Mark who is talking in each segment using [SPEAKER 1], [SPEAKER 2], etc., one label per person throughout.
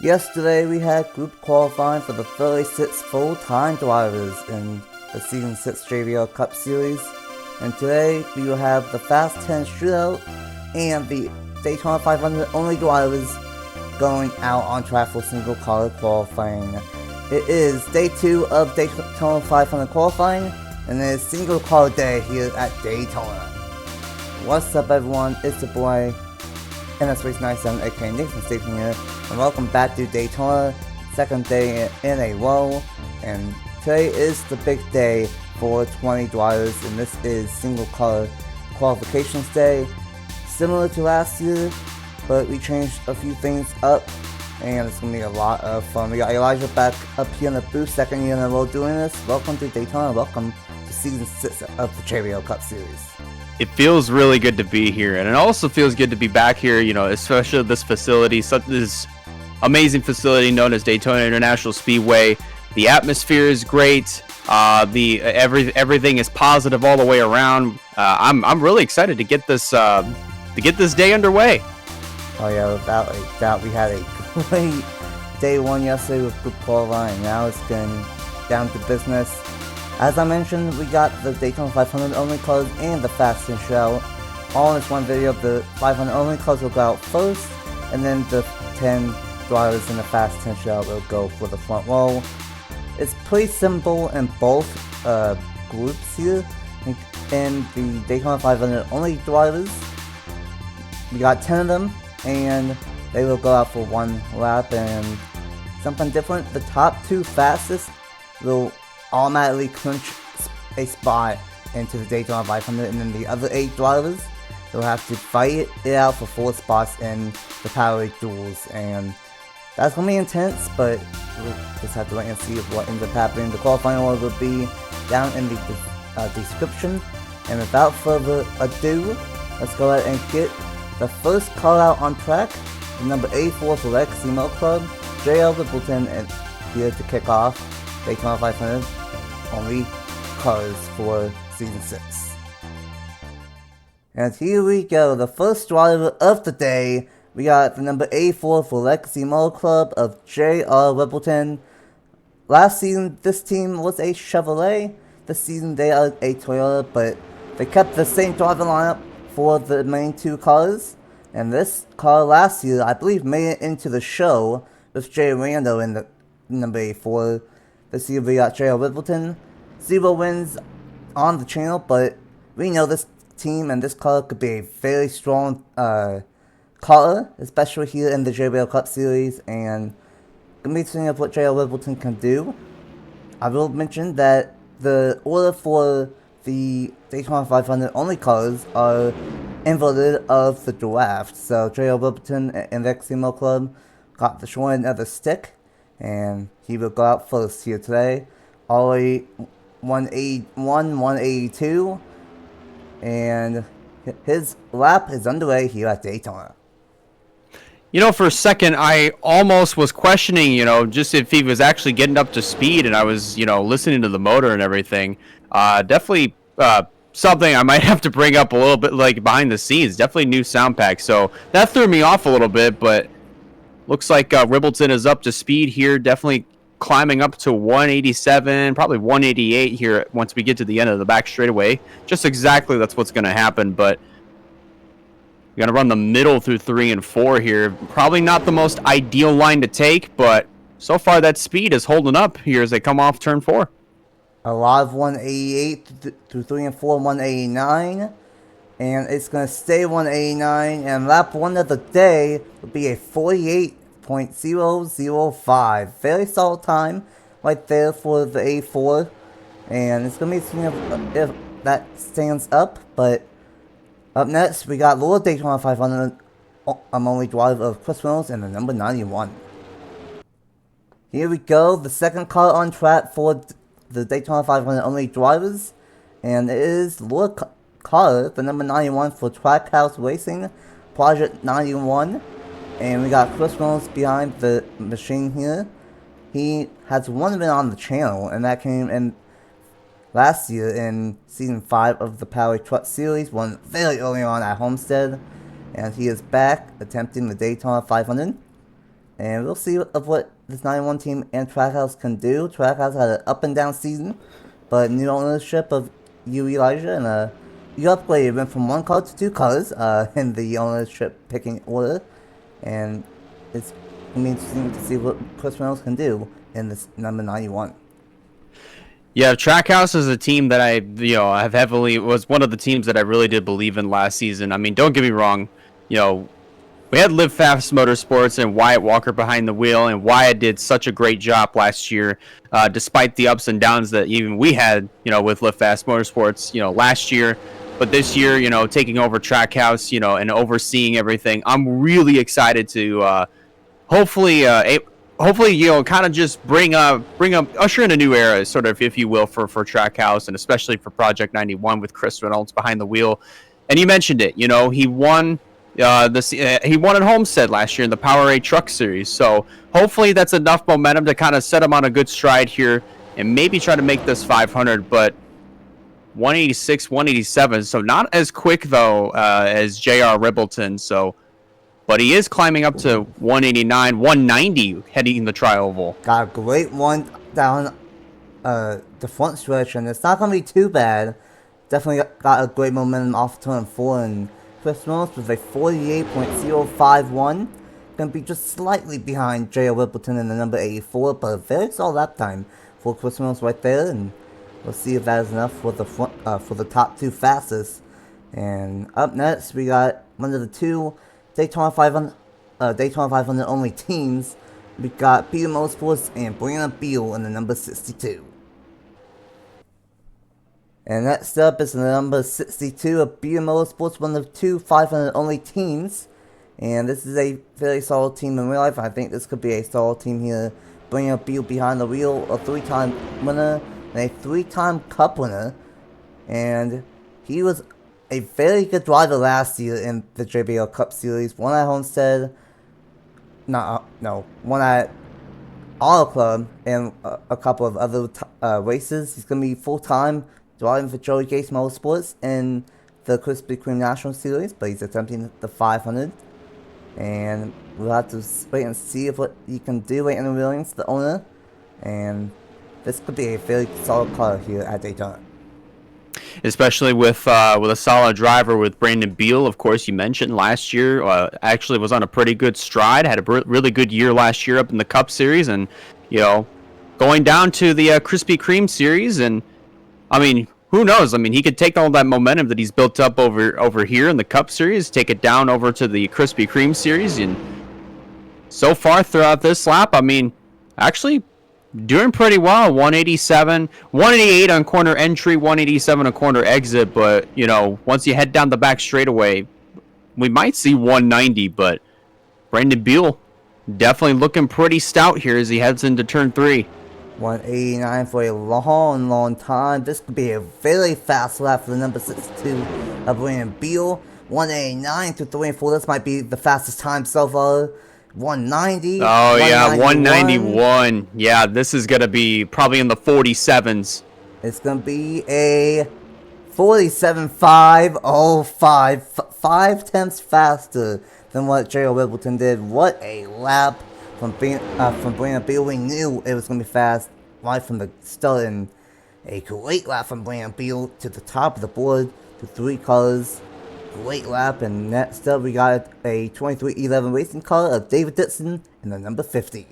[SPEAKER 1] Yesterday we had group qualifying for the 36 full-time drivers in the Season 6 JBL Cup Series, and today we will have the Fast 10 Shootout and the Daytona 500 only drivers going out on track for single car qualifying. It is day 2 of Daytona 500 qualifying, and it is single car day here at Daytona. What's up, everyone? It's your boy NR2003, aka Nathan Stapleton here, and welcome back to Daytona, second day in a row, and today is the big day for 20 drivers, and this is single car qualifications day, similar to last year, but we changed a few things up, and it's going to be a lot of fun. We got Elijah back up here in the booth, second year in a row doing this. Welcome to Daytona, welcome to Season 6 of the JBL Cup Series.
[SPEAKER 2] It feels really good to be here, and it also feels good to be back here, you know, especially this facility, this amazing facility known as Daytona International Speedway. The atmosphere is great. Everything is positive all the way around. I'm really excited to get this day underway.
[SPEAKER 1] Oh yeah, without a doubt, we had a great day one yesterday with group qualifying. Now it's getting down to business. As I mentioned, we got the Daytona 500 only cars and the Fast 10 Shootout all in this one video. The 500 only cars will go out first, and then the 10 drivers in the Fast 10 Shootout will go for the front row. It's pretty simple in both groups here. In the Daytona 500 only drivers, we got 10 of them, and they will go out for one lap. And something different, the top 2 fastest will automatically clinch a spot into the Daytona 500, and then the other 8 drivers will have to fight it out for 4 spots in the Power duels, and that's gonna be intense, but we'll just have to wait and see what ends up happening. The qualifying order will be down in the description, and without further ado, let's go ahead and get the first car out on track. The number 84 for Legacy Mo Club, JBL Stapleton, and here to kick off Daytona 500 only cars for Season 6. And here we go, the first driver of the day. We got the number 84 for Legacy Mo Club of JR Stapleton. Last season, this team was a Chevrolet. This season, they are a Toyota, but they kept the same driver lineup for the main 2 cars. And this car last year, I believe, made it into the show with Jay Rando in the number 84. This year we got JBL Stapleton. 0 wins on the channel, but we know this team and this car could be a very strong car, especially here in the JBL Cup Series, and gonna be seeing what JBL Stapleton can do. I will mention that the order for the Daytona 500 only cars are inverted of the draft. So JBL Stapleton and Legacy Mo Club got the short end of the stick, and he will go out first here today. Already 181, 182, and his lap is underway here at Daytona.
[SPEAKER 2] You know, for a second, I almost was questioning, you know, just if he was actually getting up to speed, and I was, you know, listening to the motor and everything. Definitely something I might have to bring up a little bit, like, behind the scenes. Definitely new sound pack, so that threw me off a little bit, but looks like Ribbleton is up to speed here, definitely climbing up to 187, probably 188 here once we get to the end of the back straightaway. Just exactly that's what's going to happen, but we're going to run the middle through 3 and 4 here. Probably not the most ideal line to take, but so far that speed is holding up here as they come off turn 4.
[SPEAKER 1] A lot of 188 through 3 and 4, 189. And it's going to stay 189, and lap 1 of the day will be a 48.005. Very solid time right there for the A4. And it's going to be seeing if that stands up. But up next, we got Lord Daytona 500 only driver of Chris Reynolds and the number 91. Here we go, the second car on track for the Daytona 500 only drivers. And it is Lord Carter, the number 91 for Trackhouse Racing, Project 91, and we got Chris Reynolds behind the machine here. He has one win on the channel, and that came in last year in Season 5 of the Power Truck Series, won very early on at Homestead, and he is back attempting the Daytona 500. And we'll see of what this 91 team and Trackhouse can do. Trackhouse had an up and down season, but new ownership of you, Elijah, and you upgraded, went from 1 color to 2 colors in the ownership picking order. And it's going to be interesting to see what Chris Reynolds can do in this number 91.
[SPEAKER 2] Yeah, Trackhouse is a team that have heavily was one of the teams that I really did believe in last season. I mean, don't get me wrong, we had Live Fast Motorsports and Wyatt Walker behind the wheel, and Wyatt did such a great job last year, despite the ups and downs that even we had, with Live Fast Motorsports, last year. But this year, taking over Trackhouse, and overseeing everything, I'm really excited to hopefully, kind of just bring up, usher in a new era, sort of, if you will, for Trackhouse, and especially for Project 91 with Chris Reynolds behind the wheel. And you mentioned it, he won. He won at Homestead last year in the Powerade Truck Series, so hopefully that's enough momentum to kind of set him on a good stride here and maybe try to make this 500. But 186, 187, so not as quick though as J.R. Ribbleton. But he is climbing up to 189, 190 heading the tri-oval.
[SPEAKER 1] Got a great one down the front stretch, and it's not going to be too bad. Definitely got a great momentum off turn 4, and Chris Reynolds with a 48.051. Going to be just slightly behind J.R. Ribbleton in the number 84, but a very solid lap time for Chris Reynolds right there, and we'll see if that is enough for the front, for the top 2 fastest. And up next, we got one of the 2 Daytona 500 only teams. We got Peter Motorsports and Brandon Beal in the number 62. And next up is the number 62 of Peter Motorsports, one of the 2 500 only teams. And this is a very solid team in real life. I think this could be a solid team here. Brandon Beal behind the wheel, a 3-time winner and a 3-time Cup winner. And he was a very good driver last year in the JBL Cup Series. One at Homestead, one at Auto Club, and a couple of other races. He's going to be full-time driving for Joey Gates Motorsports in the Krispy Kreme National Series, but he's attempting the 500. And we'll have to wait and see what he can do. Andy Williams, the owner, and this could be a very solid car here at Daytona.
[SPEAKER 2] Especially with a solid driver with Brandon Beal, of course, you mentioned last year, actually was on a pretty good stride, had a really good year last year up in the Cup Series, and, going down to the Krispy Kreme Series, and, I mean, who knows? I mean, he could take all that momentum that he's built up over here in the Cup Series, take it down over to the Krispy Kreme Series, and so far throughout this lap, I mean, actually doing pretty well. 187, 188 on corner entry, 187 on corner exit. But, once you head down the back straightaway, we might see 190. But Brandon Beal definitely looking pretty stout here as he heads into turn 3.
[SPEAKER 1] 189 for a long time. This could be a very fast lap for the number 62 of Brandon Beal. 189 to 3 and 4. This might be the fastest time so far. 190.
[SPEAKER 2] Oh, yeah, 191. Yeah, this is going to be probably in the 47s.
[SPEAKER 1] It's going to be a 47.505. 5 tenths faster than what J.R. Ribbleton did. What a lap from Brandon Beal. We knew it was going to be fast right from the start. And a great lap from Brandon Beal to the top of the board to 3 colors. Great lap, and next up we got a 2311 racing car of David Dixon in the number 50.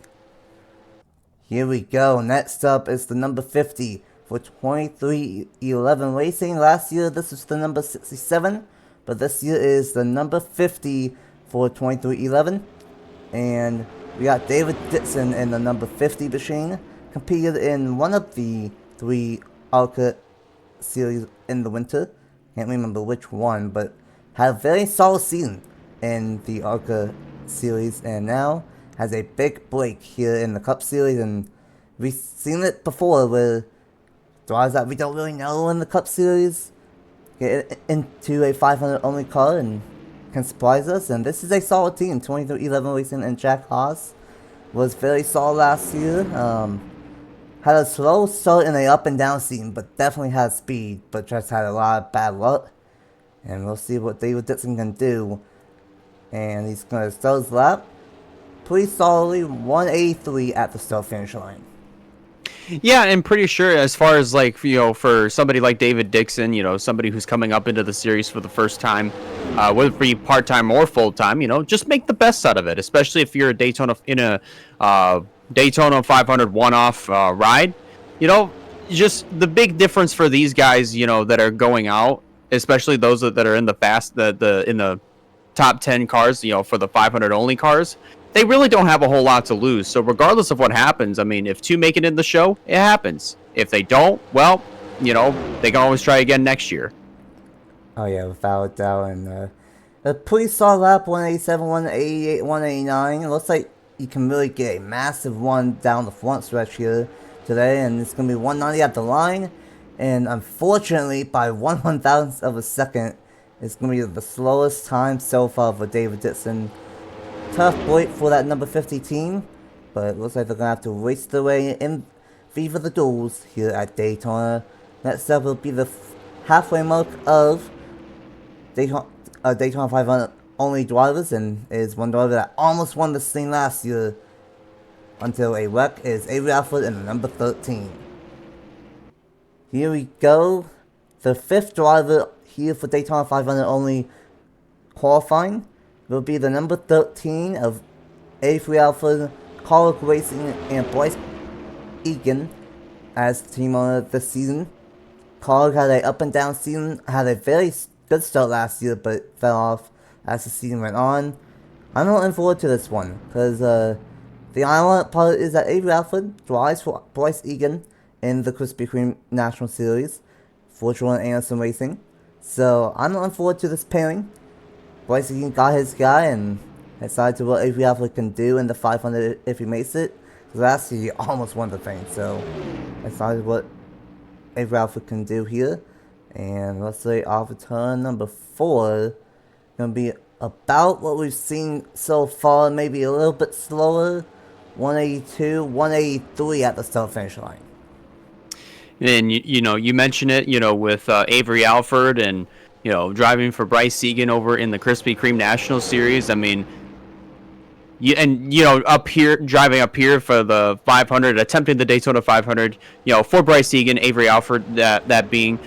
[SPEAKER 1] Here we go. Next up is the number 50 for 2311 racing. Last year this was the number 67, but this year is the number 50 for 2311. And we got David Dixon in the number 50 machine. Competed in one of the 3 ARCA series in the winter. Can't remember which one, but had a very solid season in the ARCA series, and now has a big break here in the Cup Series. And we've seen it before where drivers that we don't really know in the Cup Series get into a 500 only car and can surprise us. And this is a solid team. 2311 Racing and Jack Haas was very solid last year. Had a slow start in a up and down season, but definitely had speed, but just had a lot of bad luck. And we'll see what David Dixon can do. And he's going to start his lap. pretty solidly 183 at the start finish line.
[SPEAKER 2] Yeah, I'm pretty sure as far as like, for somebody like David Dixon, somebody who's coming up into the series for the first time, whether it be part-time or full-time, just make the best out of it, especially if you're a Daytona 500 one-off ride. Just the big difference for these guys, that are going out, especially those that are in the in the top 10 cars, for the 500 only cars, they really don't have a whole lot to lose. So regardless of what happens, I mean, if two make it in the show, it happens. If they don't, well, they can always try again next year.
[SPEAKER 1] Oh yeah, without a doubt. And a pretty solid lap, 187, 188, 189. It looks like you can really get a massive one down the front stretch here today, and it's going to be 190 at the line. And unfortunately, by 1/1000th of a second, it's going to be the slowest time so far for David Dixon. Tough break for that number 50 team, but it looks like they're going to have to race their way in Viva the Duels here at Daytona. Next up will be the halfway mark of Daytona 500 only drivers, and is one driver that almost won this thing last year until a wreck is Avery Alford in the number 13. Here we go. The fifth driver here for Daytona 500 only qualifying will be the number 13 of Avery Alford, Carl Racing, and Bryce Egan as team owner this season. Carl had a up and down season, had a very good start last year, but fell off as the season went on. I'm not looking forward to this one, because the ironic part is that Avery Alford drives for Bryce Egan in the Krispy Kreme National Series for Jordan Anderson Racing. So I'm looking forward to this pairing. Bryce Egan got his guy and decided to what Avery Alford can do in the 500 if he makes it. Because last year he almost won the thing, so decided what Avery Alford can do here. And let's say off of turn number 4, gonna be about what we've seen so far, maybe a little bit slower. 182, 183 at the start finish line.
[SPEAKER 2] And you mentioned it, with Avery Alford and driving for Bryce Egan over in the Krispy Kreme National Series. I mean, up here, driving up here for the 500, attempting the Daytona 500, for Bryce Egan, Avery Alford, that being,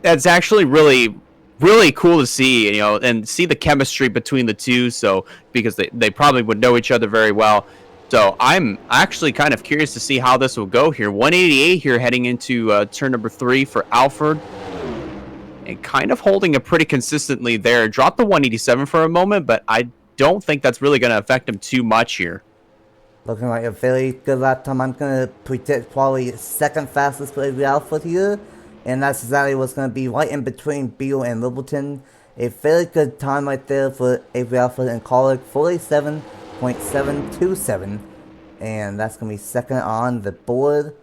[SPEAKER 2] that's actually really, really cool to see, and see the chemistry between the two. So, because they probably would know each other very well. So I'm actually kind of curious to see how this will go here. 188 here heading into turn number 3 for Alford. And kind of holding it pretty consistently there. Dropped the 187 for a moment, but I don't think that's really going to affect him too much here.
[SPEAKER 1] Looking like a very good lap time. I'm going to predict probably second fastest for Avery Alford here. And that's exactly what's going to be right in between Beal and Littleton. A very good time right there for Avery Alford and Collick. 47.727. And that's going to be second on the board.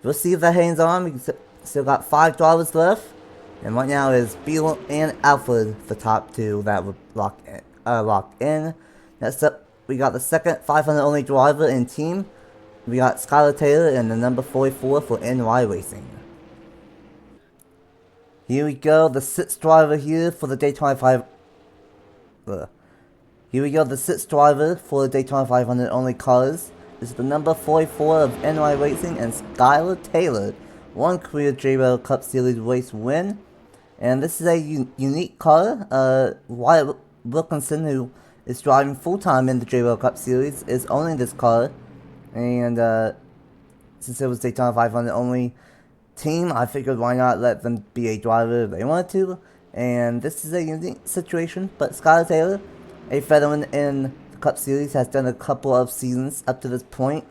[SPEAKER 1] We'll see if that hangs on. We still got 5 drivers left. And right now is Beal and Alford, the top 2 that would lock in. Next up, we got the second 500 only driver in team. We got Skylar Taylor and the number 44 for NY Racing. Here we go, the 6th driver here for the Daytona 500 only cars. This is the number 44 of NY Racing and Skylar Taylor. One career JBL Cup Series race win. And this is a unique car. Wyatt Wilkinson, who is driving full-time in the JBL Cup Series, is owning this car. And since it was Daytona 500 only team, I figured why not let them be a driver if they wanted to. And this is a unique situation, but Skylar Taylor, a veteran in the Cup Series, has done a couple of seasons up to this point.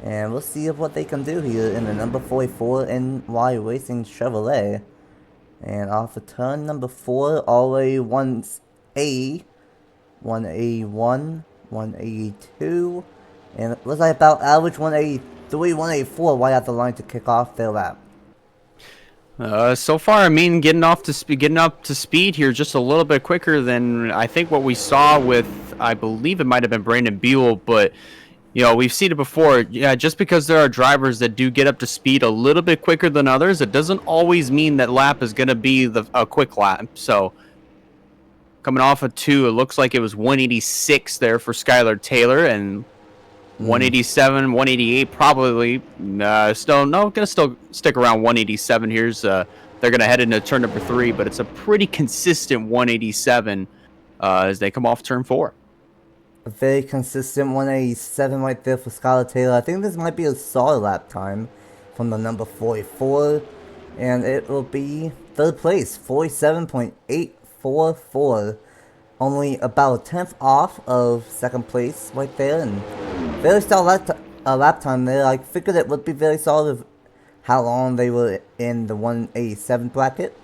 [SPEAKER 1] And we'll see what they can do here in the number 44 NY Racing Chevrolet. And off of turn number 4, all the way 180, 181, 182. And it looks like about average 183, 184 right at the line to kick off their lap.
[SPEAKER 2] So far, I mean, getting up to speed here just a little bit quicker than I think what we saw with, I believe it might have been Brandon Buell, but we've seen it before. Yeah, just because there are drivers that do get up to speed a little bit quicker than others, it doesn't always mean that lap is going to be a quick lap. So coming off of 2. It looks like it was 186 there for Skylar Taylor, and 187, 188 probably. Gonna still stick around 187. They're gonna head into turn number 3, but it's a pretty consistent 187 as they come off turn 4.
[SPEAKER 1] A very consistent 187 right there for Skylar Taylor. I think this might be a solid lap time from the number 44, and it will be third place, 47.844. Only about a tenth off of second place right there, and very solid lap time there. I figured it would be very solid with how long they were in the 187 bracket.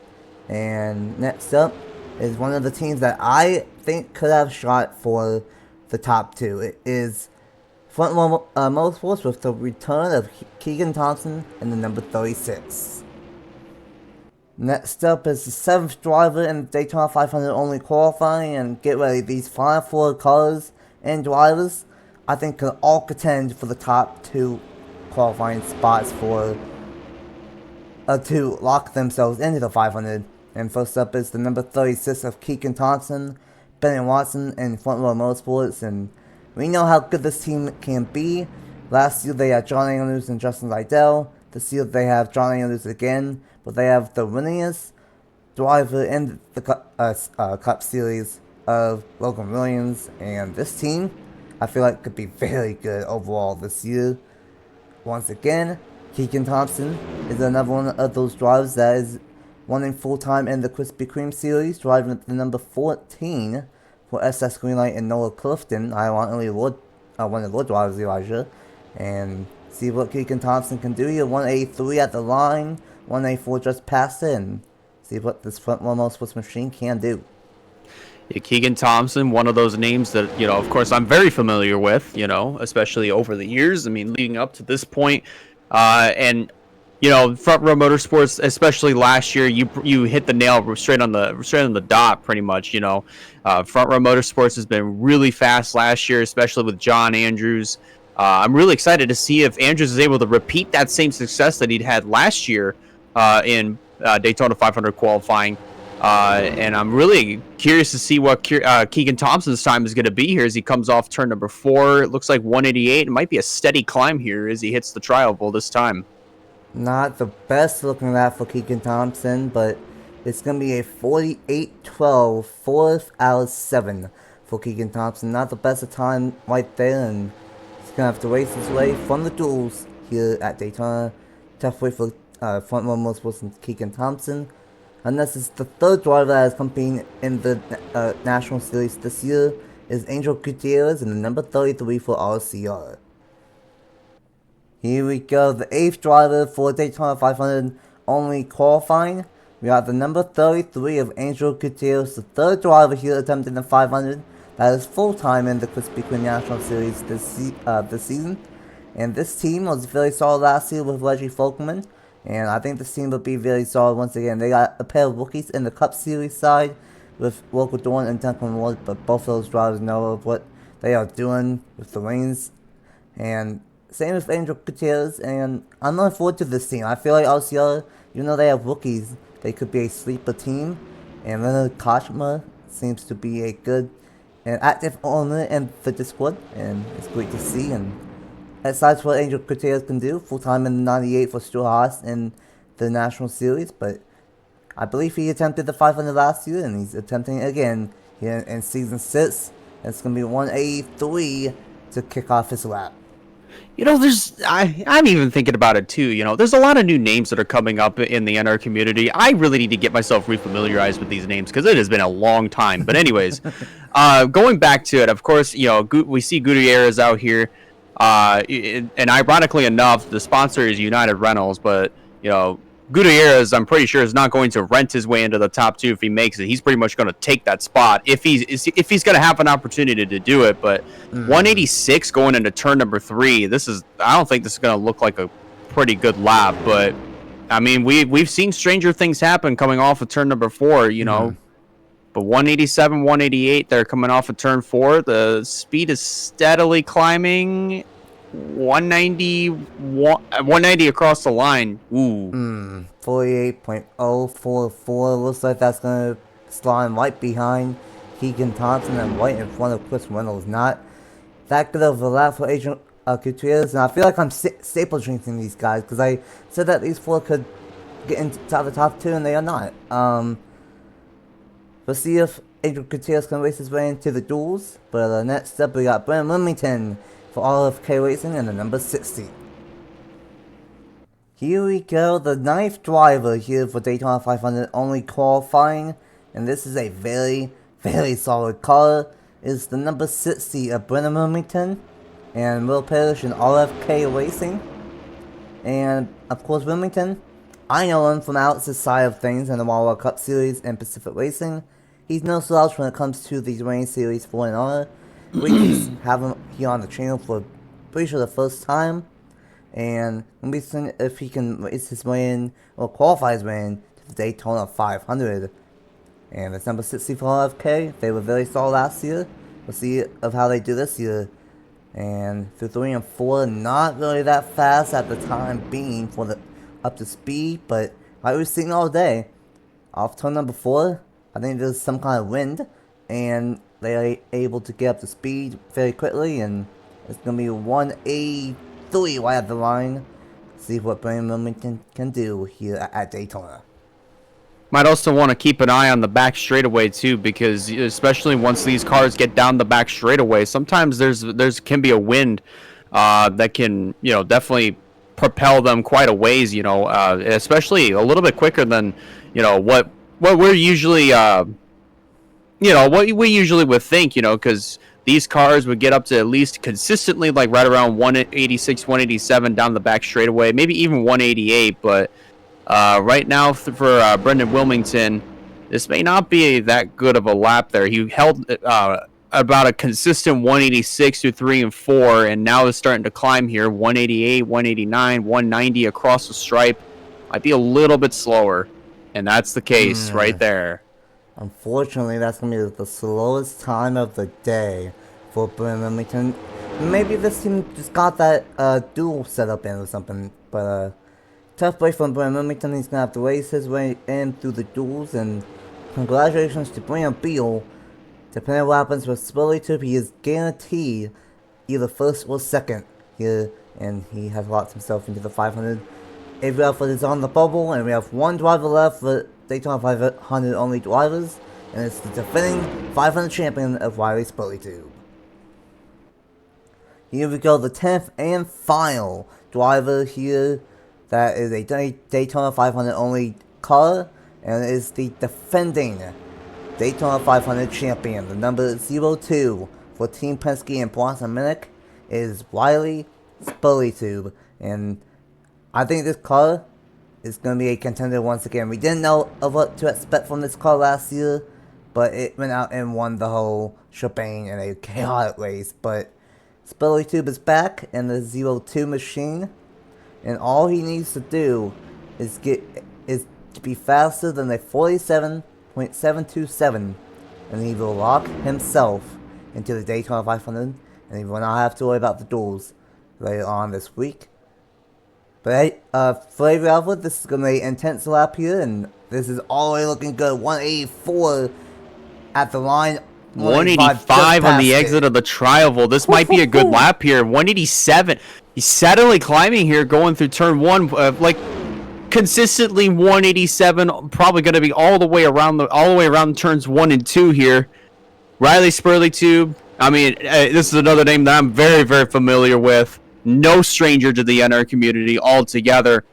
[SPEAKER 1] And next up is one of the teams that I think could have shot for the top 2. It is Front Row Motorsports with the return of Keegan Thompson in the number 36. Next up is the 7th driver in the Daytona 500 only qualifying, and get ready, these final 4 cars and drivers I think can all contend for the top 2 qualifying spots for to lock themselves into the 500. And first up is the number 36 of Keegan Thompson, Bennett Watson, and Front Row Motorsports, and we know how good this team can be. Last year they had John Andrews and Justin Liddell. This year they have John Andrews again, but they have the winningest driver in the Cup Series of Logan Williams, and this team I feel like could be very good overall this year. Once again, Keegan Thompson is another one of those drivers that is running full-time in the Krispy Kreme Series, driving at the number 14 for SS Greenlight and Noah Clifton. Ironically, one of the drivers, Elijah. And see what Keegan Thompson can do here. 183 at the line, 184 just past it, and see what this Front Row Motorsports machine can do.
[SPEAKER 2] Yeah, Keegan Thompson, one of those names that, of course I'm very familiar with, especially over the years. I mean, leading up to this point. And Front Row Motorsports, especially last year, you hit the nail straight on the dot, pretty much. Front Row Motorsports has been really fast last year, especially with John Andrews. I'm really excited to see if Andrews is able to repeat that same success that he'd had last year in Daytona 500 qualifying. And I'm really curious to see what Keegan Thompson's time is going to be here as he comes off turn number 4. It looks like 188. It might be a steady climb here as he hits the tri-oval this time.
[SPEAKER 1] Not the best looking lap for Keegan Thompson, but it's going to be a 48-12, 4th out of 7 for Keegan Thompson. Not the best of time right there, and he's going to have to race his way from the duels here at Daytona. Tough way for Front Row Motorsports and Keegan Thompson. Unless it's the 3rd driver that is competing in the National Series this year, is Angel Gutierrez in the number 33 for RCR. Here we go, the 8th driver for Daytona 500 only qualifying. We got the number 33 of Angel Gutierrez, the 3rd driver here attempting the 500 that is full-time in the Krispy Kreme National Series this season. And this team was very solid last year with Reggie Folkman, and I think this team will be very solid once again. They got a pair of rookies in the Cup Series side with Local Dorn and Duncan Ward, but both of those drivers know of what they are doing with the reins. And same with Angel Gutierrez, and I'm looking forward to this team. I feel like RCR, even though they have rookies, they could be a sleeper team. And Leonard Kashima seems to be a good and active owner in the Discord, and it's great to see. And aside what Angel Gutierrez can do, full-time in the 98 for Stuart Haas in the National Series, but I believe he attempted the 500 last year, and he's attempting it again here in Season 6. It's going to be 183 to kick off his lap.
[SPEAKER 2] I'm even thinking about it too. There's a lot of new names that are coming up in the NR community. I really need to get myself refamiliarized with these names because it has been a long time. But anyways, going back to it, of course, we see Gutierrez out here. And ironically enough, the sponsor is United Rentals, but Gutierrez, I'm pretty sure, is not going to rent his way into the top 2 if he makes it. He's pretty much going to take that spot if he's going to have an opportunity to do it. But 186 going into turn number 3, I don't think this is going to look like a pretty good lap. But I mean, we've seen stranger things happen coming off of turn number 4. But 187, 188, they're coming off of turn 4. The speed is steadily climbing. 190 across the line. Ooh.
[SPEAKER 1] 48.044. Looks like that's going to slide right behind Keegan Thompson and White in front of Chris Reynolds. Not that good of a lap for Adrian Gutierrez, and I feel like I'm staple drinking these guys because I said that these four could get into the top two, and they are not. We'll see if Adrian Gutierrez can race his way into the duels. But next up, we got Brennan Wilmington for RFK Racing and the number 60. Here we go, the 9th driver here for Daytona 500 only qualifying, and this is a very, very solid car. Is the number 60 of Brennan Wilmington and Will Parrish in RFK Racing. And of course, Wilmington, I know him from outside side of things in the JBL Cup Series and Pacific Racing. He's no slouch when it comes to these Rain Series 4NR. We just have him here on the channel for pretty sure the first time. And we'll be seeing if he can race his way in or qualify his way in to the Daytona 500. And it's number 60 for RFK. They were very solid last year. We'll see of how they do this year. And through 3 and 4, not really that fast at the time being for the up to speed, but like we've seen all day, off turn number 4, I think there's some kind of wind, and they are able to get up to speed very quickly, and it's gonna be 183 right at the line. See what Brennan Wilmington can do here at Daytona.
[SPEAKER 2] Might also want to keep an eye on the back straightaway too, because especially once these cars get down the back straightaway, sometimes there's can be a wind that can, you know, definitely propel them quite a ways, you know, especially a little bit quicker than, you know, what we're usually you know, what we usually would think, you know, because these cars would get up to at least consistently like right around 186, 187 down the back straightaway, maybe even 188, but right now for Brendan Wilmington, this may not be that good of a lap there. He held about a consistent 186 through 3 and 4, and now is starting to climb here. 188, 189, 190 across the stripe. Might be a little bit slower, and that's the case right there.
[SPEAKER 1] Unfortunately, that's going to be the slowest time of the day for Brendan Wilmington. Maybe this team just got that dual setup in or something, but tough break from Brennan Wilmington. He's going to have to race his way in through the duels, and congratulations to Brian Beal. Depending on what happens with Spilly Tube, he is guaranteed either first or second here, and he has locked himself into the 500. Avery Alford is on the bubble, and we have one driver left for Daytona 500 only drivers, and it's the defending 500 champion of Wiley Spilly Tube. Here we go, the 10th and final driver here. That is a Daytona 500 only car, and it is the defending Daytona 500 champion. The number 02 for Team Penske and Bronson Minnick is Wiley Spilly Tube, and I think this car is going to be a contender once again. We didn't know of what to expect from this car last year, but it went out and won the whole shebang in a chaotic race. But Spilly Tube is back in the 02 machine, and all he needs to do is to be faster than a 47.727, and he will lock himself into the Daytona 500, and he will not have to worry about the duels later on this week. But for Avery Alford, this is going to be an intense lap here, and this is already looking good. 184 at the line.
[SPEAKER 2] 185 on the exit of the Trioval. This might be a good lap here. 187. He's steadily climbing here, going through turn 1, like consistently 187. Probably going to be all the way around turns 1 and 2 here. Riley Spurley Tube. I mean, this is another name that I'm very, very familiar with. No stranger to the NR community altogether.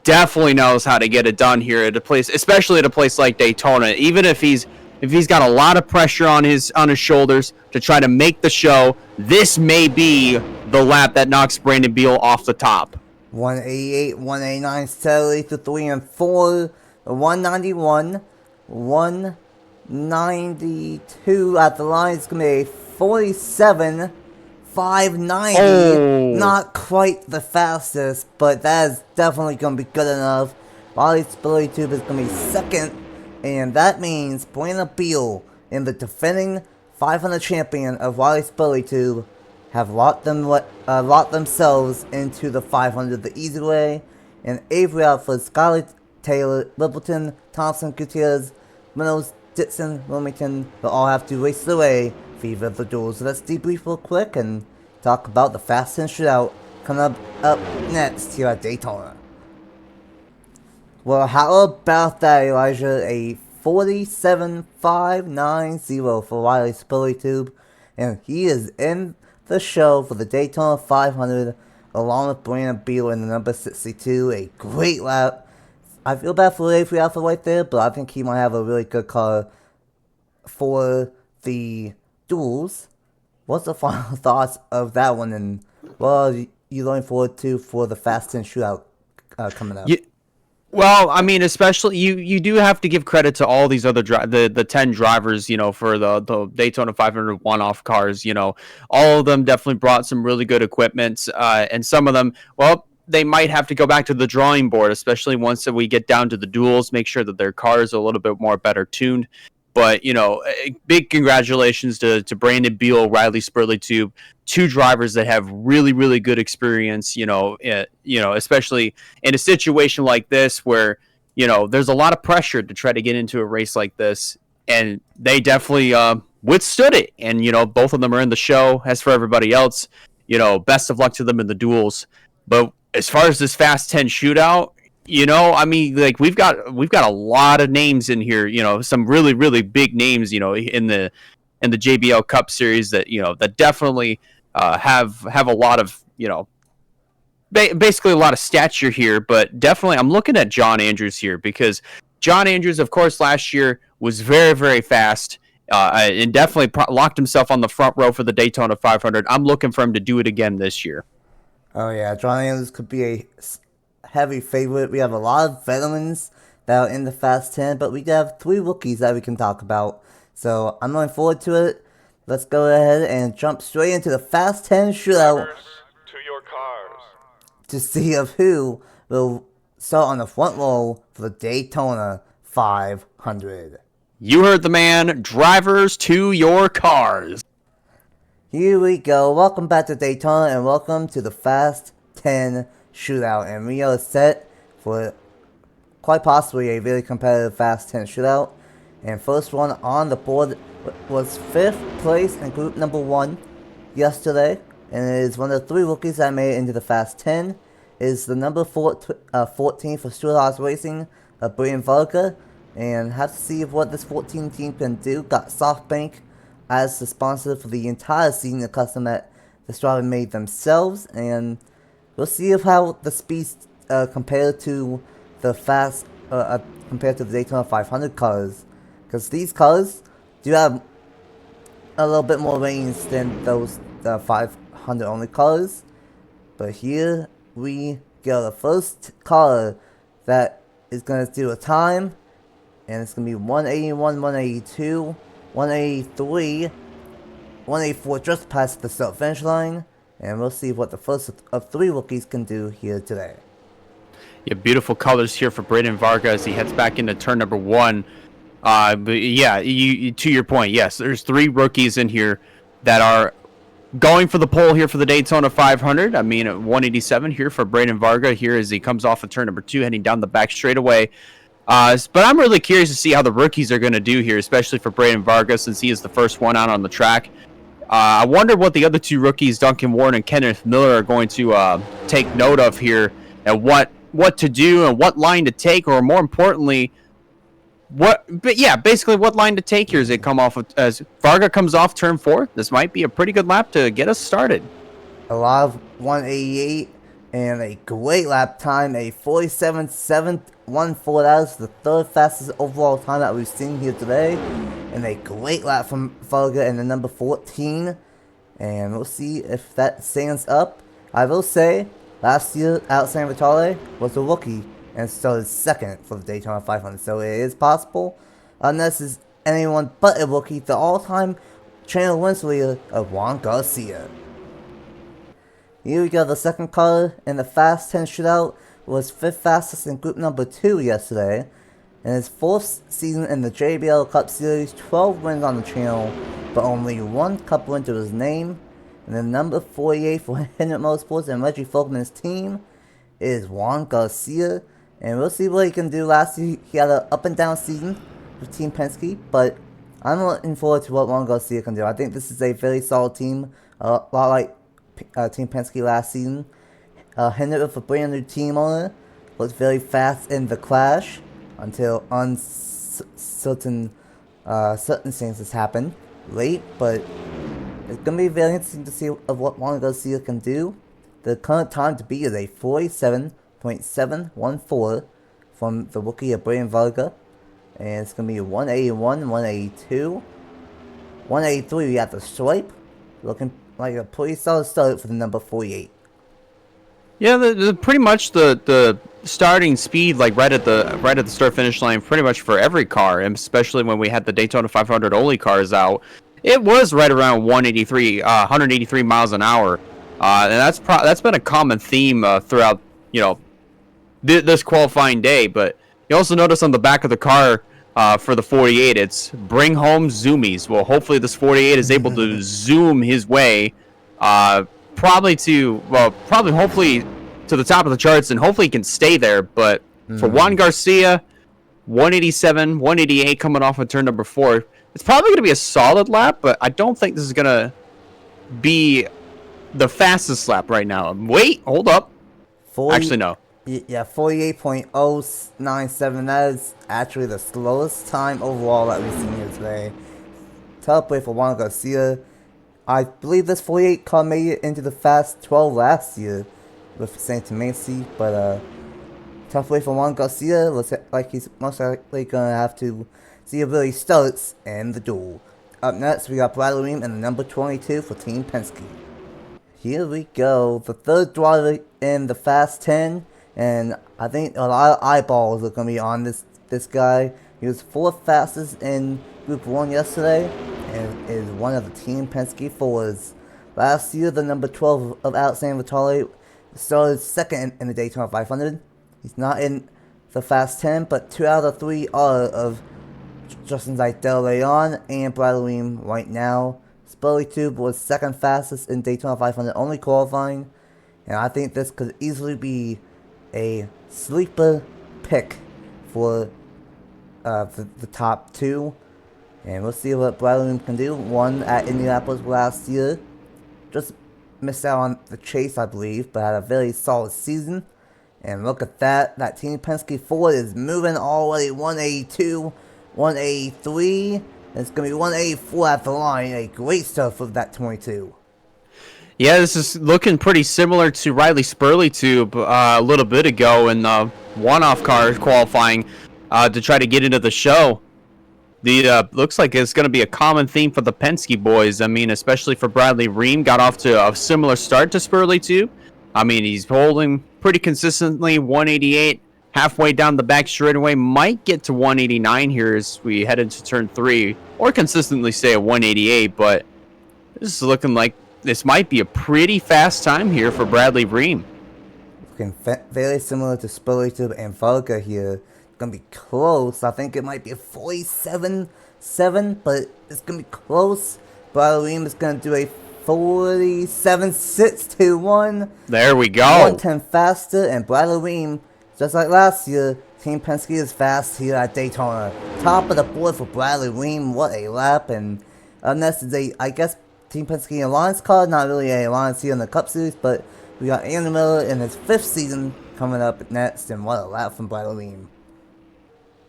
[SPEAKER 2] Definitely knows how to get it done here at a place, especially at a place like Daytona. Even if he's got a lot of pressure on his shoulders to try to make the show, this may be the lap that knocks Brandon Beal off the top.
[SPEAKER 1] 188, 189 steadily to 3 and 4. 191, 192 at the line. It's going to be a 47. 590, not quite the fastest, but that is definitely going to be good enough. Wiley Spilly Tube is going to be second, and that means Brandon Beal and the defending 500 champion of Wiley Spilly Tube have locked themselves into the 500 the easy way, and Avery Alford, Skyler Taylor, Littleton, Thompson, Gutierrez, Reynolds, Dixon, Wilmington will all have to race their way for either of the duels. So let's debrief real quick and talk about the Fast 10 Shootout coming up next here at Daytona. Well, how about that, Elijah? A 47.590 for Riley Spilly and he is in the show for the Daytona 500 along with Brandon Beal in the number 62. A great lap. I feel bad for Avery Alpha right there, but I think he might have a really good car for the duels. What's the final thoughts of that one, and what are you looking forward to for the Fast 10 Shootout coming up?
[SPEAKER 2] Yeah. Well, I mean, especially you do have to give credit to all these other the 10 drivers, for the Daytona 500 one-off cars. All of them definitely brought some really good equipment, and some of them, well, they might have to go back to the drawing board, especially once we get down to the duels, make sure that their cars are a little bit more better tuned. But, big congratulations to Brandon Beal, Riley Spurley, two drivers that have really, really good experience, especially in a situation like this where, there's a lot of pressure to try to get into a race like this. And they definitely withstood it. And, both of them are in the show. As for everybody else, best of luck to them in the duels. But as far as this Fast 10 Shootout, I mean, like we've got a lot of names in here, some really, really big names, in the JBL Cup Series that, that definitely have a lot of, basically a lot of stature here. But definitely I'm looking at John Andrews here because John Andrews, of course, last year was very, very fast and definitely locked himself on the front row for the Daytona 500. I'm looking for him to do it again this year.
[SPEAKER 1] Oh yeah, John Andrews could be a heavy favorite. We have a lot of veterans that are in the Fast 10, but we have 3 rookies that we can talk about. So I'm looking forward to it. Let's go ahead and jump straight into the Fast 10 Shootout
[SPEAKER 3] to your cars
[SPEAKER 1] to see of who will start on the front row for the Daytona 500.
[SPEAKER 2] You heard the man. Drivers to your cars.
[SPEAKER 1] Here we go. Welcome back to Daytona and welcome to the Fast 10 Shootout. And we are set for quite possibly a very competitive Fast 10 Shootout. And first one on the board was 5th place in group number 1 yesterday. And it is one of the 3 rookies that made it into the Fast 10. It is the number 14 for Shootout Racing, Brian Varga. And have to see what this 14 team can do. Got SoftBank as the sponsor for the entire season, a custom that the driver made themselves, and we'll see if how the speeds compare to the compared to the Daytona 500 cars, because these cars do have a little bit more range than those 500 only cars. But here we go, the first car that is gonna do a time, and it's gonna be 181, 182. 183, 184 just past the start finish line, and we'll see what the first of 3 rookies can do here today.
[SPEAKER 2] Yeah, beautiful colors here for Braden Varga as he heads back into turn number 1. But yeah, to your point, yes, there's 3 rookies in here that are going for the pole here for the Daytona 500. I mean, 187 here for Braden Varga here as he comes off of turn number 2, heading down the back straightaway. But I'm really curious to see how the rookies are going to do here, especially for Braden Vargas, since he is the first one out on the track. I wonder what the other 2 rookies, Duncan Warren and Kenneth Miller, are going to take note of here, and what to do and what line to take, or more importantly, basically what line to take here as they come off of, as Varga comes off turn 4. This might be a pretty good lap to get us started.
[SPEAKER 1] A lot of 188 and a great lap time, a 47.714. That is the 3rd fastest overall time that we've seen here today, and a great lap from Varga in the number 14. And we'll see if that stands up. I will say, last year, Alex Vitale was a rookie and started 2nd for the Daytona 500, so it is possible, unless it's anyone but a rookie, the all-time channel wins leader of Juan Garcia. Here we go, the second car in the Fast 10 Shootout was 5th fastest in group number 2 yesterday. In his 4th season in the JBL Cup Series, 12 wins on the channel, but only 1 cup win to his name. And the number 48 for Hendrick Motorsports and Reggie Folkman's team is Juan Garcia. And we'll see what he can do. Last year, he had an up and down season, with Team Penske, but I'm looking forward to what Juan Garcia can do. I think this is a very solid team, a lot like Team Penske last season. Hendrick with a brand new team owner was very fast in the clash until uncertain circumstances happened late, but it's going to be very interesting to see of what Juan Garcia can do. The current time to beat is a 47.714 from the rookie of Brian Varga. And it's going to be 181, 182, 183 at the stripe. Looking like a pretty solid start for the number 48.
[SPEAKER 2] Yeah, pretty much the starting speed, like right at the start finish line, pretty much for every car, and especially when we had the Daytona 500 only cars out, it was right around 183 miles an hour, and that's been a common theme throughout this qualifying day. But you also notice on the back of the car for the 48, it's bring home zoomies. Well, hopefully this 48 is able to zoom his way. Hopefully to the top of the charts, and hopefully he can stay there. But for Juan Garcia, 187, 188 coming off of turn number 4, it's probably going to be a solid lap, but I don't think this is going to be the fastest lap right now. Wait, hold up. Actually, no.
[SPEAKER 1] Yeah, 48.097. That is actually the slowest time overall that we've seen here today. Tough play for Juan Garcia. I believe this 48 car made it into the Fast 12 last year with Saint Macy, but tough way for Juan Garcia. Looks like he's most likely gonna have to see if he starts in the duel. Up next, we got Bradley Ream and the number 22 for Team Penske. Here we go, the third driver in the Fast 10, and I think a lot of eyeballs are gonna be on this guy. He was 4th fastest in Group 1 yesterday, and is one of the Team Penske fours. Last year, the number 12 of Alexander Vitale started 2nd in the Daytona 500. He's not in the Fast 10, but 2 out of 3 are of Justin Zeidel Leon and Bradley Ream right now. Spurley Tube was 2nd fastest in Daytona 500 only qualifying, and I think this could easily be a sleeper pick for the top 2. And we'll see what Bradley can do. Won at Indianapolis last year. Just missed out on the chase, I believe, but had a very solid season. And look at that. That Team Penske Ford is moving already. 182, 183. And it's going to be 184 at the line. A great start for that 22.
[SPEAKER 2] Yeah, this is looking pretty similar to Riley Spurley Tube a little bit ago in the one-off car qualifying to try to get into the show. The looks like it's going to be a common theme for the Penske boys. I mean, especially for Bradley Ream, got off to a similar start to Spurley Tube. I mean, he's holding pretty consistently 188 halfway down the back straightaway. Might get to 189 here as we head into turn 3, or consistently stay at 188. But this is looking like this might be a pretty fast time here for Bradley Ream.
[SPEAKER 1] Looking very similar to Spurley Tube and Varga here. Gonna be close. I think it might be a 47.7, but it's gonna be close. Bradley Ream is gonna do a 47.621.
[SPEAKER 2] There we go.
[SPEAKER 1] 110 faster, and Bradley Ream, just like last year, Team Penske is fast here at Daytona. Top of the board for Bradley Ream. What a lap! And next is I guess Team Penske Alliance car. Not really a Alliance here in the Cup Series, but we got Andy Miller in his 5th season coming up next, and what a lap from Bradley Ream.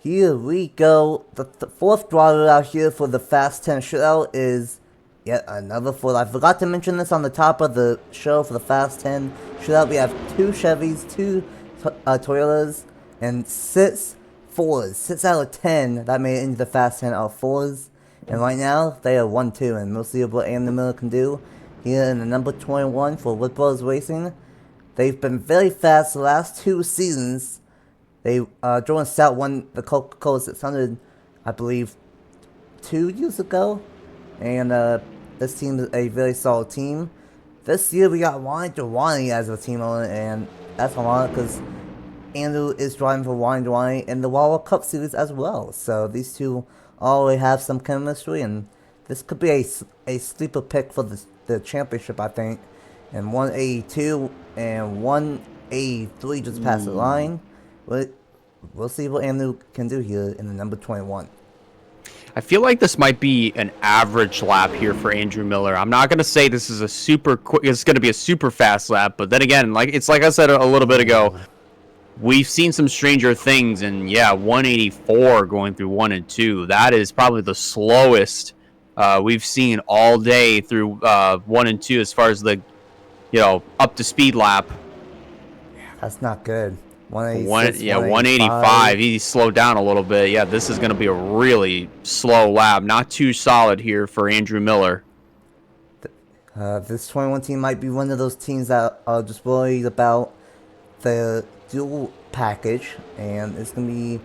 [SPEAKER 1] Here we go. The 4th driver out here for the Fast 10 Shootout is yet another Ford. I forgot to mention this on the top of the show for the Fast 10 Shootout. We have 2 Chevys, 2 Toyotas, and 6 Fords. 6 out of 10 that made it into the Fast 10 are Fords. And right now, they are 1-2, and we'll see what Andy Miller can do here in the number 21 for Wood Brothers Racing. They've been very fast the last 2 seasons. Jordan Stout won the Coca-Cola 600, I believe, 2 years ago. And this team is a very solid team. This year we got Ryan Dewani as a team owner, and that's ironic because Andrew is driving for Ryan Dewani in the Wassup Cup Series as well. So these two already have some chemistry, and this could be a sleeper pick for the championship, I think. And 182 and 183 just past the line. We'll see what Andrew can do here in the number 21.
[SPEAKER 2] I feel like this might be an average lap here for Andrew Miller. I'm not gonna say this is a super quick. It's gonna be a super fast lap, but then again, like I said a little bit ago, we've seen some stranger things, and yeah, 184 going through 1 and 2. That is probably the slowest we've seen all day through 1 and 2 as far as the up to speed lap.
[SPEAKER 1] That's not good.
[SPEAKER 2] 185. He slowed down a little bit. Yeah, this is going to be a really slow lap. Not too solid here for Andrew Miller.
[SPEAKER 1] This 21 team might be one of those teams that are just worried about the dual package, and it's going to be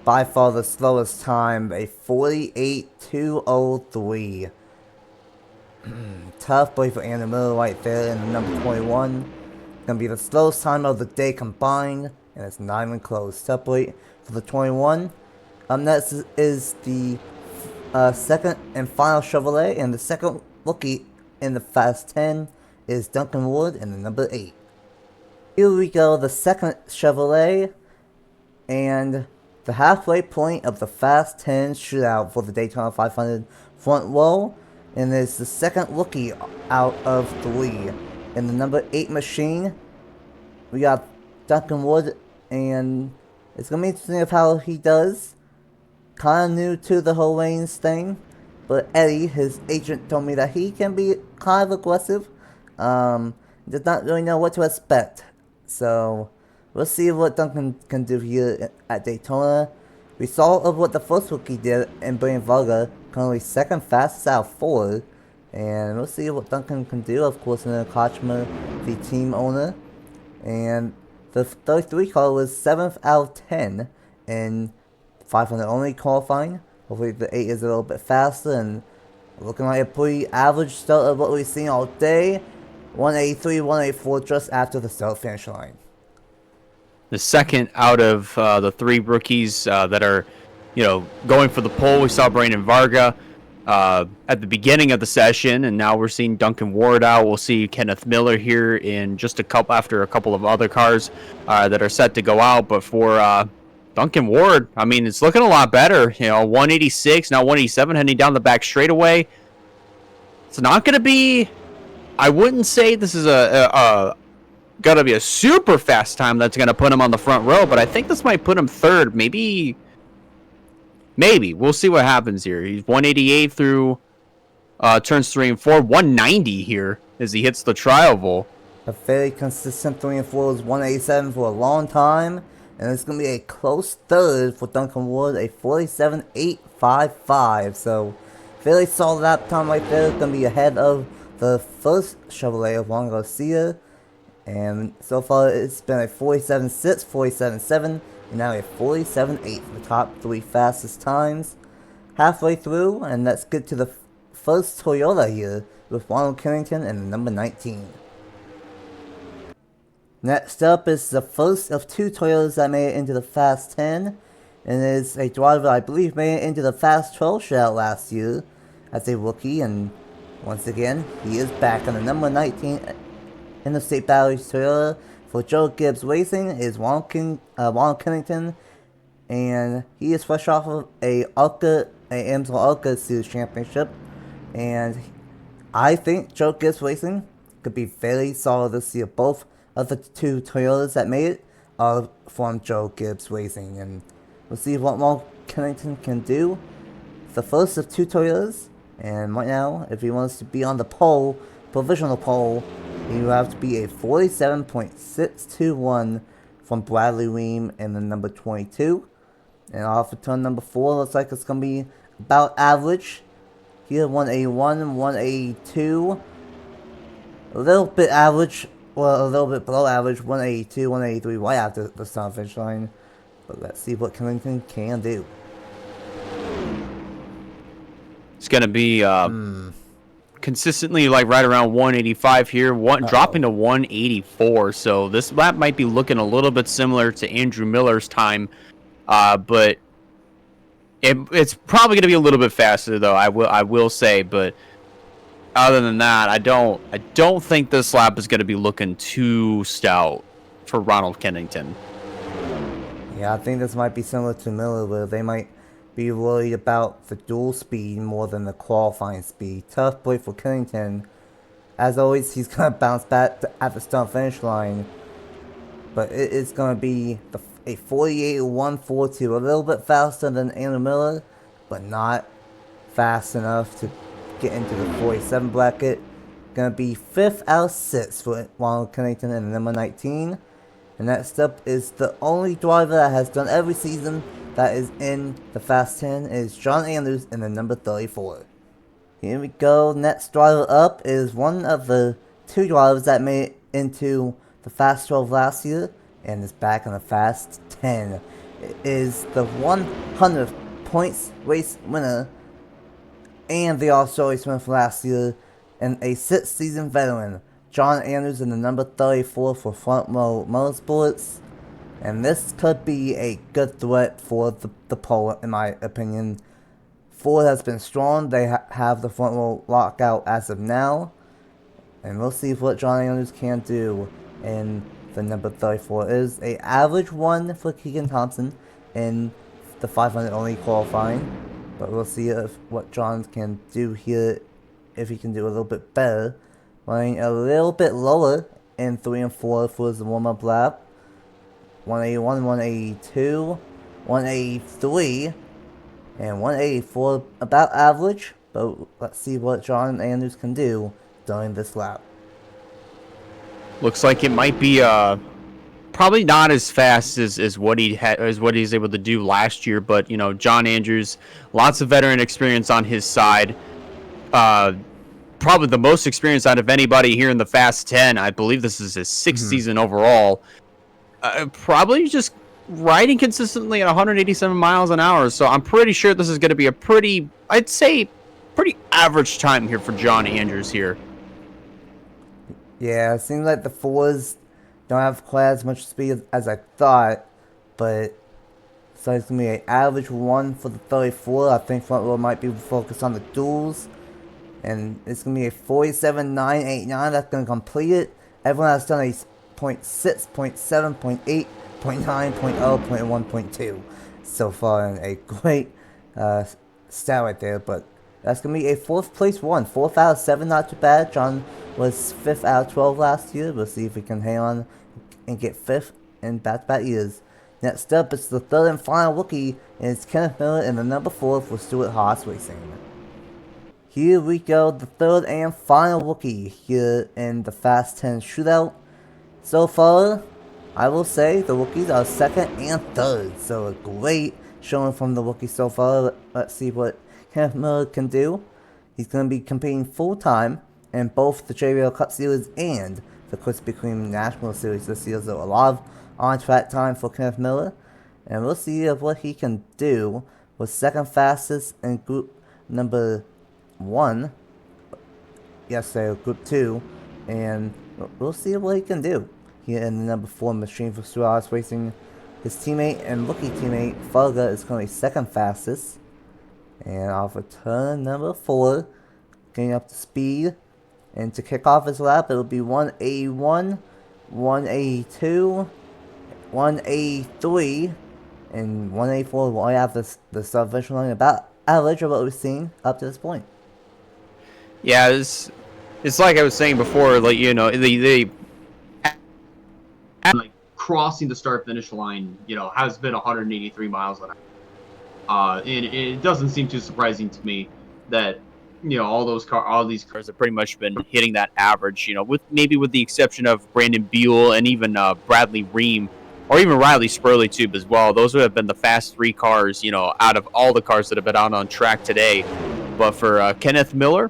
[SPEAKER 1] by far the slowest time, a 48.203. Tough play for Andrew Miller right there in the number 21. Gonna be the slowest time of the day combined, and it's not even close. Tough play for the 21. Next is the second and final Chevrolet, and the second rookie in the Fast 10 is Duncan Wood in the number 8. Here we go, the second Chevrolet, and the halfway point of the Fast 10 shootout for the Daytona 500 front row, and it's the second rookie out of 3. In the number 8 machine, we got Duncan Wood, and it's going to be interesting of how he does. Kind of new to the whole reigns thing, but Eddie, his agent, told me that he can be kind of aggressive. Does not really know what to expect. So, we'll see what Duncan can do here at Daytona. We saw of what the first rookie did in Brian Varga, currently second fastest out of 4. And we'll see what Duncan can do. Of course, Nick Kochma, the team owner. And the 33 car was 7th out of 10 in 500 only qualifying. Hopefully the 8 is a little bit faster, and looking like a pretty average start of what we've seen all day. 183, 184 just after the start finish line.
[SPEAKER 2] The second out of the 3 rookies that are, going for the pole. We saw Brandon Varga at the beginning of the session, and now we're seeing Duncan Ward out. We'll see Kenneth Miller here in just after a couple of other cars that are set to go out. But for Duncan Ward, I mean, it's looking a lot better. 186, now 187, heading down the back straightaway. It's not going to be, I wouldn't say this is going to be a super fast time that's going to put him on the front row, but I think this might put him third, maybe. We'll see what happens here. He's 188 through turns 3 and 4. 190 here as he hits the trioval.
[SPEAKER 1] A very consistent 3 and 4 was 187 for a long time. And it's going to be a close third for Duncan Wood, a 47.855. So, very solid lap time right there. It's going to be ahead of the first Chevrolet of Juan Garcia. And so far, it's been a 47.6, 47.7. And now a 47.8 for the top 3 fastest times. Halfway through, and let's get to the first Toyota here with Ronald Kennington and the number 19. Next up is the first of 2 Toyotas that made it into the Fast 10. And it is a driver I believe made it into the Fast 12 shootout last year as a rookie. And once again, he is back on the number 19 Interstate Batteries Toyota. For Joe Gibbs Racing is Ronald Kennington, and he is fresh off of a Amstel ARCA Series Championship, and I think Joe Gibbs Racing could be very solid this year. Both of the 2 Toyotas that made it are from Joe Gibbs Racing, and we'll see what Ronald Kennington can do. The first of 2 Toyotas, and right now, if he wants to be on the pole, provisional pole, he will have to be a 47.621 from Bradley Ream in the number 22. And off of turn number 4, looks like it's going to be about average. Here, 181, 182. A little bit average, well, a little bit below average, 182, 183 right after the start finish line. But let's see what Kennington can do.
[SPEAKER 2] It's going to be consistently like right around 185 here, dropping to 184. So this lap might be looking a little bit similar to Andrew Miller's time, but it's probably going to be a little bit faster though. I will say, but other than that, I don't think this lap is going to be looking too stout for Ronald Kennington.
[SPEAKER 1] Yeah, I think this might be similar to Miller, where they might be worried about the dual speed more than the qualifying speed. Tough break for Killington. As always, he's going to bounce back at the start finish line. But it is going to be a 48.142. A little bit faster than Andrew Miller, but not fast enough to get into the 47 bracket. Going to be 5th out of 6 for Ronald Killington in number 19. And next up is the only driver that has done every season that is in the Fast 10 is John Andrews in the number 34. Here we go. Next driver up is one of the 2 drivers that made it into the Fast 12 last year and is back in the Fast 10. It is the 100th points race winner and the All-Star race winner for last year and a 6th season veteran, John Andrews in the number 34 for Front Row Motorsports. And this could be a good threat for the pole, in my opinion. Ford has been strong. They have the front row lockout as of now. And we'll see what John Andrews can do in the number 34. It is a average one for Keegan Thompson in the 500 only qualifying. But we'll see what John can do here, if he can do a little bit better. Running a little bit lower in 3 and 4 for the warm-up lap. 181, 182, 183, and 184, about average, but let's see what John Andrews can do during this lap.
[SPEAKER 2] Looks like it might be probably not as fast as what he's able to do last year, but you know, John Andrews, lots of veteran experience on his side. Probably the most experience out of anybody here in the Fast 10. I believe this is his 6th season overall. Probably just riding consistently at 187 miles an hour. So I'm pretty sure this is going to be a pretty average time here for John Andrews here.
[SPEAKER 1] Yeah, it seems like the Fords don't have quite as much speed as I thought, but so it's going to be an average one for the 34. I think front row might be focused on the duels. And it's going to be a 47.989 that's going to complete it. Everyone has done a 0.6, 0.7, 0.8, 0.9, 0.0, 0.1, 0.2 so far, and a great stat right there. But that's going to be a 4th place one. 4th out of 7, not too bad. John was 5th out of 12 last year. We'll see if he can hang on and get 5th in back-to-back years. Next up, it's the 3rd and final rookie, and it's Kenneth Miller in the number 4 for Stuart Haas Racing. Here we go, the 3rd and final rookie here in the Fast 10 Shootout. So far, I will say the rookies are 2nd and 3rd, so a great showing from the rookies so far. Let's see what Kenneth Miller can do. He's going to be competing full-time in both the JBL Cup Series and the Krispy Kreme National Series this year, so a lot of on-track time for Kenneth Miller. And we'll see what he can do with 2nd fastest in group number 1 yesterday, group 2, and we'll see what he can do here in the number 4 machine for Stuart Haas Racing. His teammate and rookie teammate Farga is currently 2nd fastest, and off of turn number 4, getting up to speed, and to kick off his lap it'll be 181, 182, 183, and 184 will have the start finish line about average of what we've seen up to this point.
[SPEAKER 2] Yeah, it's like I was saying before, like, you know, they like crossing the start finish line, you know, has been 183 miles an hour. And it doesn't seem too surprising to me that, you know, all these cars have pretty much been hitting that average, you know, with the exception of Brandon Buell and even Bradley Ream, or even Riley Spurley too as well. Those would have been the fast 3 cars, you know, out of all the cars that have been out on track today. But for Kenneth Miller,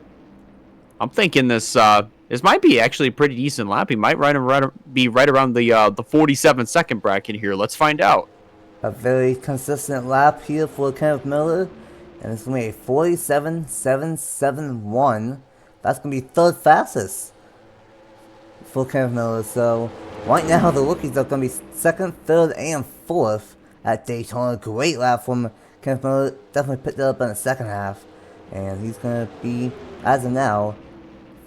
[SPEAKER 2] I'm thinking this might be actually a pretty decent lap. He might be right around the 47-second bracket here. Let's find out.
[SPEAKER 1] A very consistent lap here for Kenneth Miller, and it's going to be a 47.771. That's going to be 3rd fastest for Kenneth Miller. So right now the rookies are going to be 2nd, 3rd, and 4th at Daytona. Great lap from Kenneth Miller. Definitely picked it up in the second half, and he's going to be, as of now,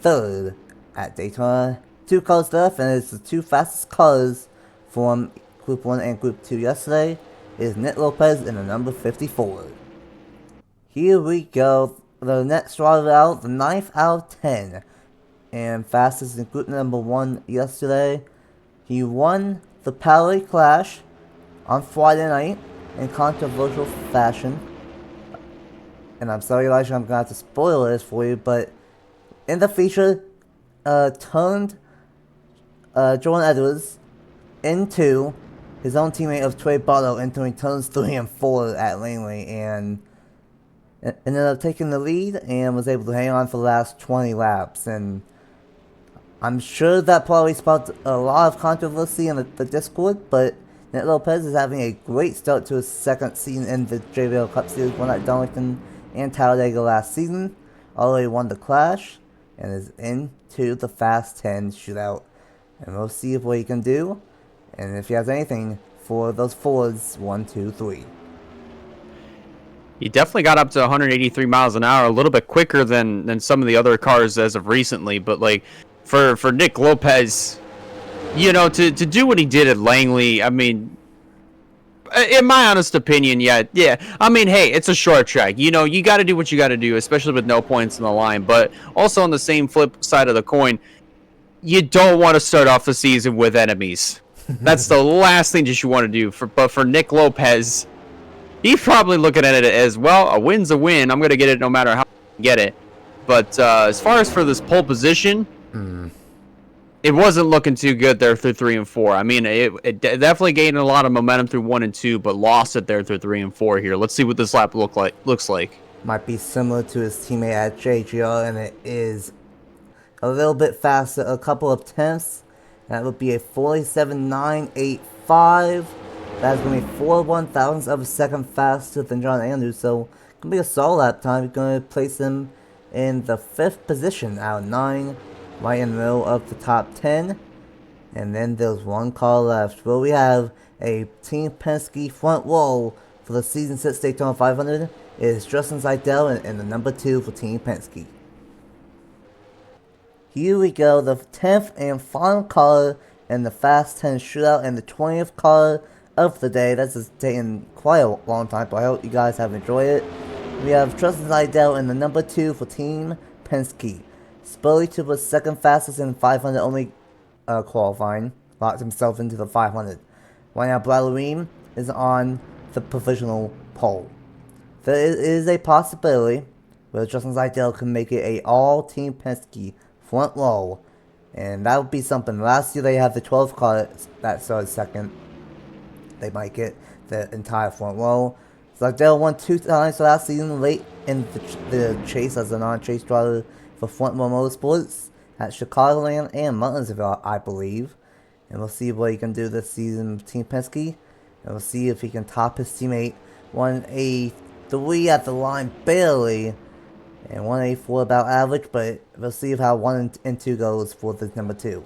[SPEAKER 1] 3rd at Daytona. 2 cars left, and it's the 2 fastest cars from Group 1 and Group 2 yesterday. Is Nick Lopez in the number 54. Here we go. The next driver out, the 9th out of 10. And fastest in group number 1 yesterday. He won the Pally Clash on Friday night in controversial fashion. And I'm sorry, Elijah, I'm going to have to spoil this for you, but in the feature, turned Jordan Edwards into his own teammate of Trey Barlow entering turns 3 and 4 at Langley, and ended up taking the lead and was able to hang on for the last 20 laps. And I'm sure that probably sparked a lot of controversy in the Discord, but Nick Lopez is having a great start to his second season in the JBL Cup Series, won at Darlington and Talladega last season, already won the Clash, and is into the Fast 10 shootout. And we'll see what he can do, and if he has anything for those Fords 1, 2, 3.
[SPEAKER 2] He definitely got up to 183 miles an hour, a little bit quicker than some of the other cars as of recently. But like for Nick Lopez, you know, to do what he did at Langley, I mean, in my honest opinion, yeah. I mean, hey, it's a short track. You know, you got to do what you got to do, especially with no points in the line. But also on the same flip side of the coin, you don't want to start off the season with enemies. That's the last thing that you want to do. But for Nick Lopez, he's probably looking at it as, well, a win's a win. I'm going to get it no matter how I get it. But as far as for this pole position, it wasn't looking too good there through 3 and 4. I mean, it definitely gained a lot of momentum through 1 and 2, but lost it there through 3 and 4 here. Let's see what this lap looks like.
[SPEAKER 1] Might be similar to his teammate at JGR, and it is a little bit faster, a couple of tenths. That would be a 47.985. That's going to be 4/1000ths of a second faster than John Andrews, so it's going to be a solid lap time. You're going to place him in the 5th position out of 9, right in the middle of the top 10. And then there's one car left. Well, we have a Team Penske front row for the Season 6 Daytona 500. It is Justin Seidel in the number 2 for Team Penske. Here we go, the 10th and final car in the Fast 10 shootout, and the 20th car of the day. That's just taking quite a long time, but I hope you guys have enjoyed it. We have Justin Seidel in the number 2 for Team Penske. Spurley to was second fastest in 500 only qualifying, locked himself into the 500. Right now, Bradley is on the provisional pole. There is a possibility where Justin Seidel can make it a all-Team Penske front row, and that would be something. Last year they had the 12th car that started second. They might get the entire front row. Seidel won 2 times last season, late in the chase as a non-chase driver for Front Row Motorsports at Chicagoland and Martinsville, I believe. And we'll see what he can do this season with Team Penske. And we'll see if he can top his teammate. 183 at the line, barely. And 184 about average, but we'll see how 1 and 2 goes for the number 2.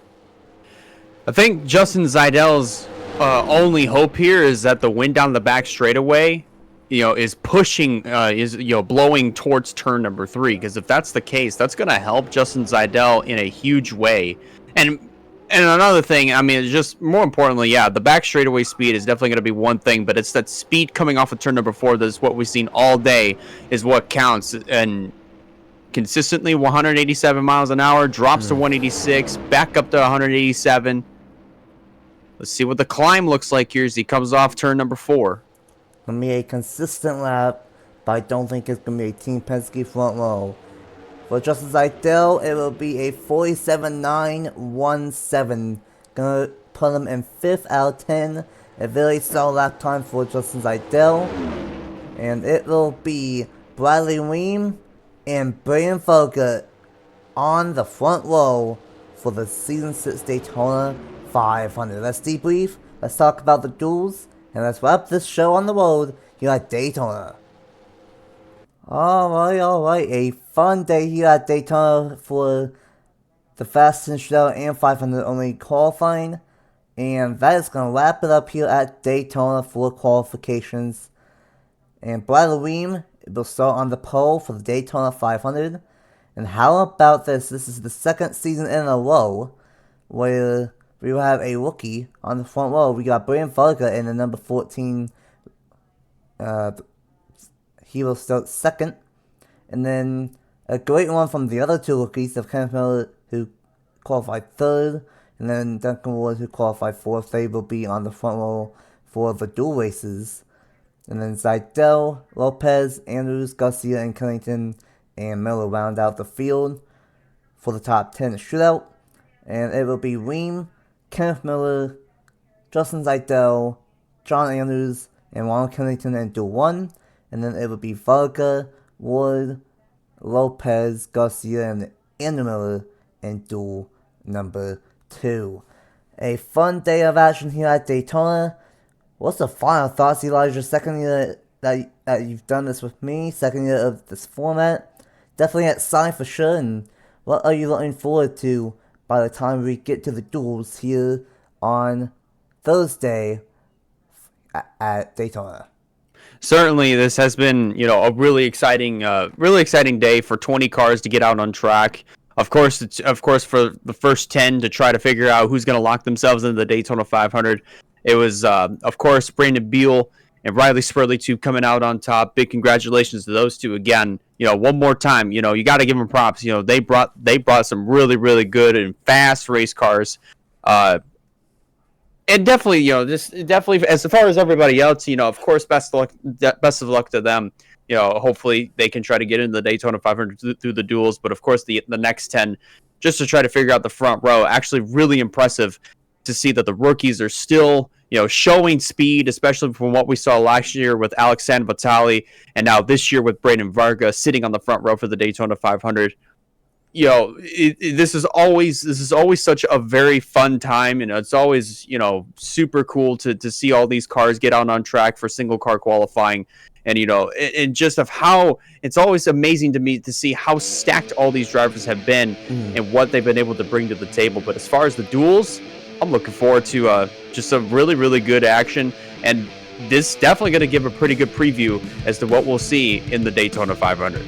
[SPEAKER 2] I think Justin Seidel's only hope here is that the wind down the back straightaway, you know, is pushing, blowing towards turn number 3. Because if that's the case, that's going to help Justin Seidel in a huge way. And another thing, I mean, just more importantly, yeah, the back straightaway speed is definitely going to be one thing, but it's that speed coming off of turn number 4 that's what we've seen all day is what counts. And consistently 187 miles an hour, drops to 186, back up to 187. Let's see what the climb looks like here as he comes off turn number 4.
[SPEAKER 1] Gonna be a consistent lap, but I don't think it's gonna be a Team Penske front row. For Justin Seidel, it will be a 47.917. Gonna put him in 5th out of 10. A very solid lap time for Justin Seidel. And it will be Bradley Weem and Brian Fogarty on the front row for the Season 6 Daytona 500. Let's debrief, let's talk about the duels, and let's wrap this show on the road here at Daytona. Alright, a fun day here at Daytona for the Fast 10 Shootout and 500 only qualifying. And that is going to wrap it up here at Daytona for qualifications. And Bradley Weem will start on the pole for the Daytona 500. And how about this? This is the second season in a row where we will have a rookie on the front row. We got Brian Fogarty in the number 14. he will start second. And then a great one from the other two rookies of Kenneth Miller, who qualified third, and then Duncan Ward, who qualified fourth. They will be on the front row for the dual races. And then Zidell, Lopez, Andrews, Garcia, and Cunnington and Miller round out the field for the top 10 shootout. And it will be Ream, Kenneth Miller, Justin Zidell, John Andrews, and Ronald Cunnington in duel 1. And then it will be Varga, Ward, Lopez, Garcia, and Andrew Miller in duel number 2. A fun day of action here at Daytona. What's the final thoughts, Elijah? Second year that you've done this with me, second year of this format. Definitely exciting for sure. And what are you looking forward to by the time we get to the duels here on Thursday at Daytona?
[SPEAKER 2] Certainly, this has been, a really exciting day for 20 cars to get out on track. Of course, for the first 10 to try to figure out who's going to lock themselves into the Daytona 500. It was, of course, Brandon Beal and Riley Spurley, two coming out on top. Big congratulations to those two again. One more time, you got to give them props. They brought some really, really good and fast race cars. And definitely, definitely as far as everybody else, of course, best of luck to them. Hopefully they can try to get into the Daytona 500 through the duels. But of course, the next 10, just to try to figure out the front row, actually really impressive to see that the rookies are still, showing speed, especially from what we saw last year with Alexander Vitali, and now this year with Brandon Varga sitting on the front row for the Daytona 500. This is always such a very fun time, and it's always, super cool to see all these cars get out on track for single car qualifying. And, and just of how it's always amazing to me to see how stacked all these drivers have been and what they've been able to bring to the table. But as far as the duels, I'm looking forward to just some really, really good action. And this definitely going to give a pretty good preview as to what we'll see in the Daytona 500.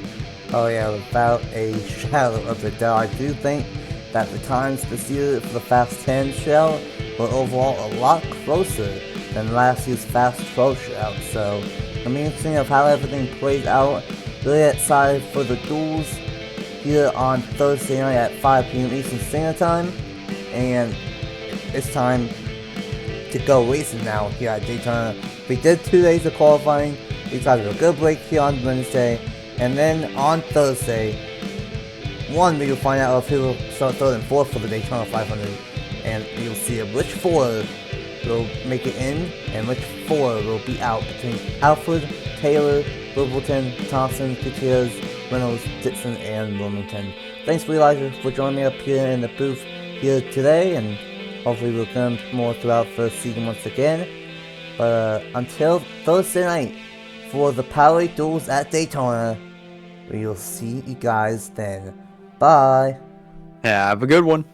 [SPEAKER 1] Oh yeah, without a shadow of a doubt. I do think that the times this year for the Fast 10 shell were overall a lot closer than last year's Fast 12 shell. So, I mean, seeing of how everything plays out, really excited for the duels here on Thursday night at 5 p.m. Eastern Standard Time. And it's time to go racing now here at Daytona. We did 2 days of qualifying. We got a good break here on Wednesday. And then on Thursday, we will find out who will start third and fourth for the Daytona 500. And you'll see which 4 will make it in and which 4 will be out between Alfred, Taylor, Littleton, Thompson, Gutierrez, Reynolds, Dixon, and Wilmington. Thanks for Elijah for joining me up here in the booth here today, and hopefully we'll come more throughout the season once again. But until Thursday night for the Power Duels at Daytona, we will see you guys then. Bye.
[SPEAKER 2] Have a good one.